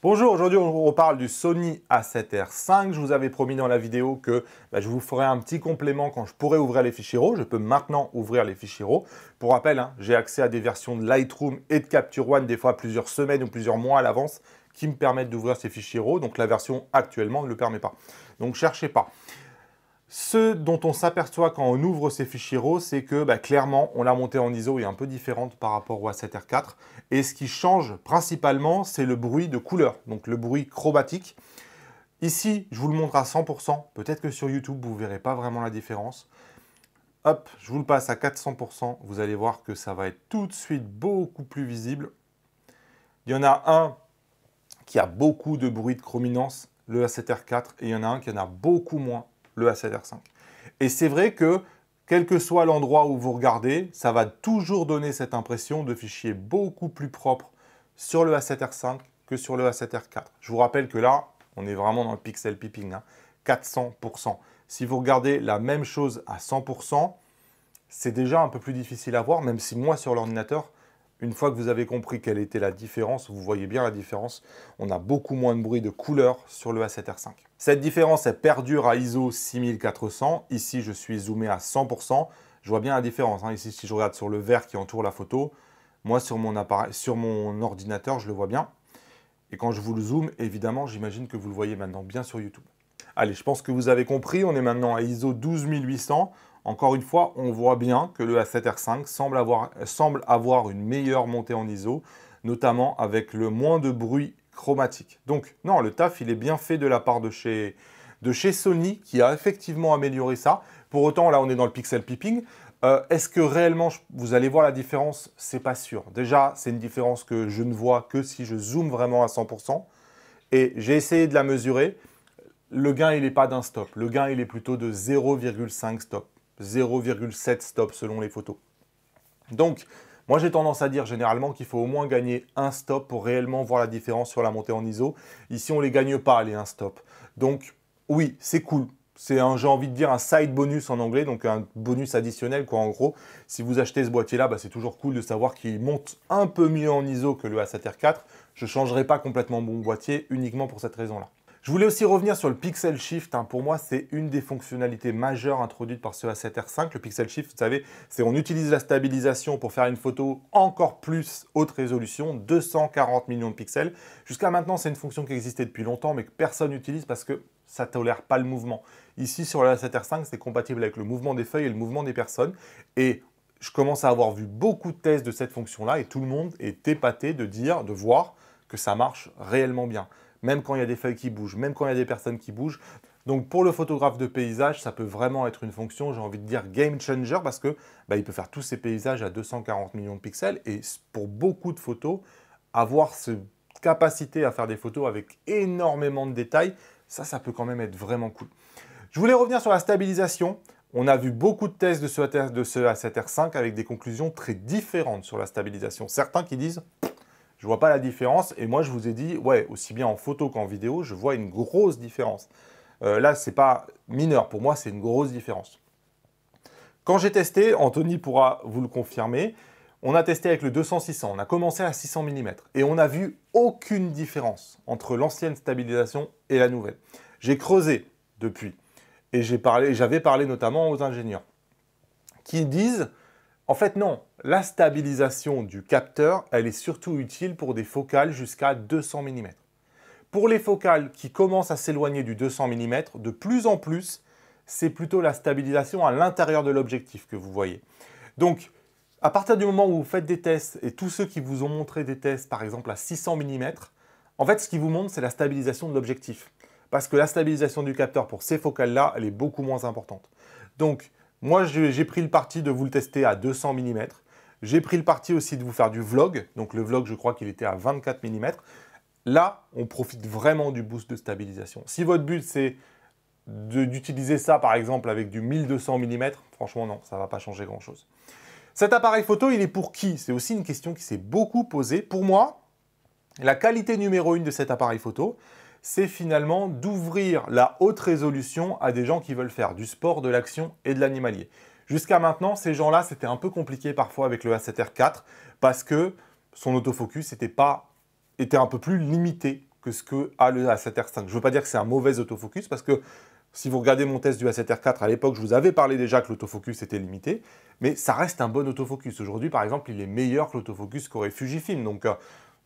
Bonjour, aujourd'hui on reparle du Sony A7R V. Je vous avais promis dans la vidéo que je vous ferai un petit complément quand je pourrai ouvrir les fichiers RAW. Je peux maintenant ouvrir les fichiers RAW. Pour rappel, j'ai accès à des versions de Lightroom et de Capture One, des fois plusieurs semaines ou plusieurs mois à l'avance, qui me permettent d'ouvrir ces fichiers RAW. Donc la version actuellement ne le permet pas. Donc cherchez pas. Ce dont on s'aperçoit quand on ouvre ces fichiers RAW, c'est que clairement, la montée en ISO est un peu différente par rapport au A7R4. Et ce qui change principalement, c'est le bruit de couleur, donc le bruit chromatique. Ici, je vous le montre à 100%. Peut-être que sur YouTube, vous ne verrez pas vraiment la différence. Hop, je vous le passe à 400%. Vous allez voir que ça va être tout de suite beaucoup plus visible. Il y en a un qui a beaucoup de bruit de chrominance, le A7R4, et il y en a un qui en a beaucoup moins, le A7R5. Et c'est vrai que, quel que soit l'endroit où vous regardez, ça va toujours donner cette impression de fichier beaucoup plus propre sur le A7R5 que sur le A7R4. Je vous rappelle que là, on est vraiment dans le pixel peeping, 400%. Si vous regardez la même chose à 100%, c'est déjà un peu plus difficile à voir, même si moi, sur l'ordinateur, une fois que vous avez compris quelle était la différence, vous voyez bien la différence, on a beaucoup moins de bruit de couleur sur le A7R5. Cette différence, elle perdure à ISO 6400. Ici, je suis zoomé à 100%. Je vois bien la différence. Ici, si je regarde sur le vert qui entoure la photo, moi, sur mon appareil, sur mon ordinateur, je le vois bien. Et quand je vous le zoome, évidemment, j'imagine que vous le voyez maintenant bien sur YouTube. Allez, je pense que vous avez compris. On est maintenant à ISO 12800. Encore une fois, on voit bien que le A7R5 semble avoir une meilleure montée en ISO, notamment avec le moins de bruit chromatique. Donc, non, le taf, il est bien fait de la part de chez Sony, qui a effectivement amélioré ça. Pour autant, là, on est dans le pixel peeping. Est-ce que réellement, vous allez voir la différence? C'est pas sûr. Déjà, c'est une différence que je ne vois que si je zoome vraiment à 100%. Et j'ai essayé de la mesurer. Le gain, il n'est pas d'un stop. Le gain, il est plutôt de 0,5 stop. 0,7 stop selon les photos. Donc, moi j'ai tendance à dire généralement qu'il faut au moins gagner un stop pour réellement voir la différence sur la montée en ISO. Ici, on ne les gagne pas, les un stop. Donc, oui, c'est cool. C'est j'ai envie de dire un side bonus en anglais, donc un bonus additionnel quoi en gros. Si vous achetez ce boîtier-là, c'est toujours cool de savoir qu'il monte un peu mieux en ISO que le A7R4. Je ne changerai pas complètement mon boîtier uniquement pour cette raison-là. Je voulais aussi revenir sur le Pixel Shift. Pour moi, c'est une des fonctionnalités majeures introduites par ce A7R5. Le Pixel Shift, vous savez, c'est on utilise la stabilisation pour faire une photo encore plus haute résolution, 240 millions de pixels. Jusqu'à maintenant, c'est une fonction qui existait depuis longtemps, mais que personne n'utilise parce que ça ne tolère pas le mouvement. Ici, sur le A7R5, c'est compatible avec le mouvement des feuilles et le mouvement des personnes. Et je commence à avoir vu beaucoup de tests de cette fonction-là et tout le monde est épaté de voir que ça marche réellement bien. Même quand il y a des feuilles qui bougent, même quand il y a des personnes qui bougent. Donc pour le photographe de paysage, ça peut vraiment être une fonction, j'ai envie de dire game changer, parce que il peut faire tous ces paysages à 240 millions de pixels. Et pour beaucoup de photos, avoir cette capacité à faire des photos avec énormément de détails, ça peut quand même être vraiment cool. Je voulais revenir sur la stabilisation. On a vu beaucoup de tests de ce A7R5 avec des conclusions très différentes sur la stabilisation. Certains qui disent je ne vois pas la différence. Et moi, je vous ai dit, ouais, aussi bien en photo qu'en vidéo, je vois une grosse différence. Là, ce n'est pas mineur. Pour moi, c'est une grosse différence. Quand j'ai testé, Anthony pourra vous le confirmer, on a testé avec le 200-600. On a commencé à 600 mm. Et on n'a vu aucune différence entre l'ancienne stabilisation et la nouvelle. J'ai creusé depuis. Et j'avais parlé notamment aux ingénieurs qui disent en fait, non. La stabilisation du capteur, elle est surtout utile pour des focales jusqu'à 200 mm. Pour les focales qui commencent à s'éloigner du 200 mm, de plus en plus, c'est plutôt la stabilisation à l'intérieur de l'objectif que vous voyez. Donc, à partir du moment où vous faites des tests, et tous ceux qui vous ont montré des tests, par exemple à 600 mm, en fait, ce qui vous montre, c'est la stabilisation de l'objectif. Parce que la stabilisation du capteur pour ces focales-là, elle est beaucoup moins importante. Donc, moi, j'ai pris le parti de vous le tester à 200 mm. J'ai pris le parti aussi de vous faire du vlog. Donc le vlog, je crois qu'il était à 24 mm. Là, on profite vraiment du boost de stabilisation. Si votre but, c'est d'utiliser ça, par exemple, avec du 1200 mm, franchement, non, ça ne va pas changer grand-chose. Cet appareil photo, il est pour qui? C'est aussi une question qui s'est beaucoup posée. Pour moi, la qualité numéro 1 de cet appareil photo, c'est finalement d'ouvrir la haute résolution à des gens qui veulent faire du sport, de l'action et de l'animalier. Jusqu'à maintenant, ces gens-là, c'était un peu compliqué parfois avec le A7R4 parce que son autofocus était un peu plus limité que ce que a le A7R5. Je ne veux pas dire que c'est un mauvais autofocus parce que si vous regardez mon test du A7R4, à l'époque, je vous avais parlé déjà que l'autofocus était limité, mais ça reste un bon autofocus. Aujourd'hui, par exemple, il est meilleur que l'autofocus qu'aurait Fujifilm. Donc,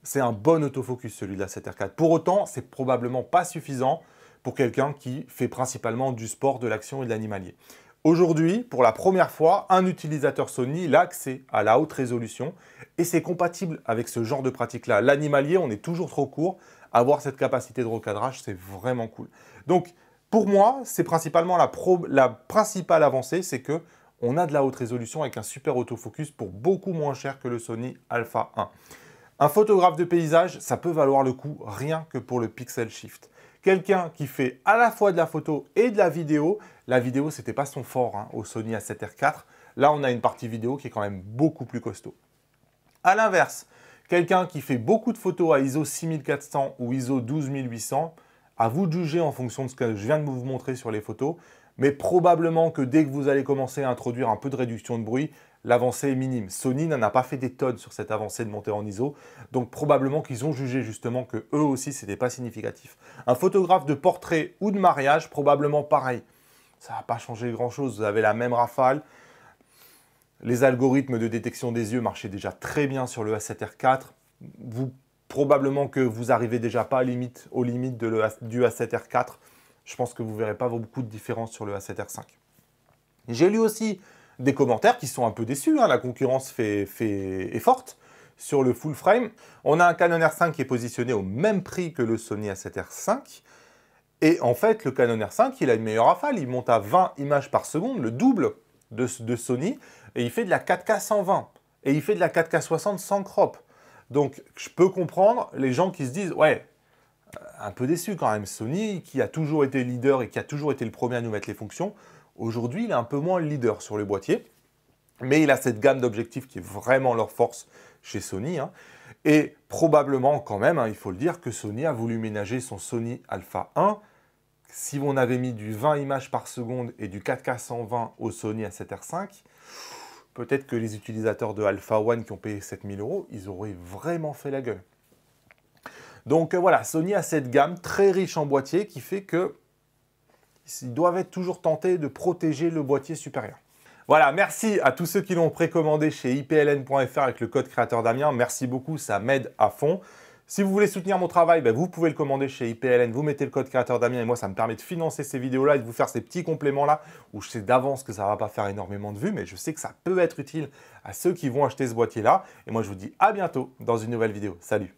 c'est un bon autofocus, celui de l'A7R4. Pour autant, c'est probablement pas suffisant pour quelqu'un qui fait principalement du sport, de l'action et de l'animalier. Aujourd'hui, pour la première fois, un utilisateur Sony a accès à la haute résolution et c'est compatible avec ce genre de pratique-là. L'animalier, on est toujours trop court. Avoir cette capacité de recadrage, c'est vraiment cool. Donc, pour moi, c'est principalement la principale avancée, c'est que on a de la haute résolution avec un super autofocus pour beaucoup moins cher que le Sony Alpha 1. Un photographe de paysage, ça peut valoir le coup rien que pour le pixel shift. Quelqu'un qui fait à la fois de la photo et de la vidéo c'était pas son fort hein, au Sony A7R4. Là, on a une partie vidéo qui est quand même beaucoup plus costaud. A l'inverse, quelqu'un qui fait beaucoup de photos à ISO 6400 ou ISO 12800, à vous de juger en fonction de ce que je viens de vous montrer sur les photos, mais probablement que dès que vous allez commencer à introduire un peu de réduction de bruit, l'avancée est minime. Sony n'en a pas fait des tonnes sur cette avancée de montée en ISO, donc probablement qu'ils ont jugé justement que eux aussi, ce n'était pas significatif. Un photographe de portrait ou de mariage, probablement pareil. Ça ne va pas changer grand-chose, vous avez la même rafale. Les algorithmes de détection des yeux marchaient déjà très bien sur le A7R4. Probablement que vous n'arrivez déjà pas aux limites du A7R4. Je pense que vous ne verrez pas beaucoup de différence sur le A7R5. J'ai lu aussi des commentaires qui sont un peu déçus. Hein. La concurrence est forte sur le full frame. On a un Canon R5 qui est positionné au même prix que le Sony A7R5. Et en fait, le Canon R5, il a une meilleure rafale. Il monte à 20 images par seconde, le double de Sony. Et il fait de la 4K 120. Et il fait de la 4K 60 sans crop. Donc, je peux comprendre les gens qui se disent « Ouais, un peu déçu quand même. Sony, qui a toujours été leader et qui a toujours été le premier à nous mettre les fonctions, aujourd'hui, il est un peu moins le leader sur le boîtier. Mais il a cette gamme d'objectifs qui est vraiment leur force chez Sony. Hein. Et probablement quand même, hein, il faut le dire, que Sony a voulu ménager son Sony Alpha 1. Si on avait mis du 20 images par seconde et du 4K 120 au Sony A7R5, peut-être que les utilisateurs de Alpha One qui ont payé 7000 €, ils auraient vraiment fait la gueule. Donc voilà, Sony a cette gamme très riche en boîtier qui fait qu'ils doivent être toujours tentés de protéger le boîtier supérieur. Voilà, merci à tous ceux qui l'ont précommandé chez ipln.fr avec le code créateur Damien. Merci beaucoup, ça m'aide à fond. Si vous voulez soutenir mon travail, vous pouvez le commander chez IPLN, vous mettez le code créateur Damien et moi ça me permet de financer ces vidéos-là et de vous faire ces petits compléments-là où je sais d'avance que ça ne va pas faire énormément de vues, mais je sais que ça peut être utile à ceux qui vont acheter ce boîtier-là. Et moi je vous dis à bientôt dans une nouvelle vidéo. Salut!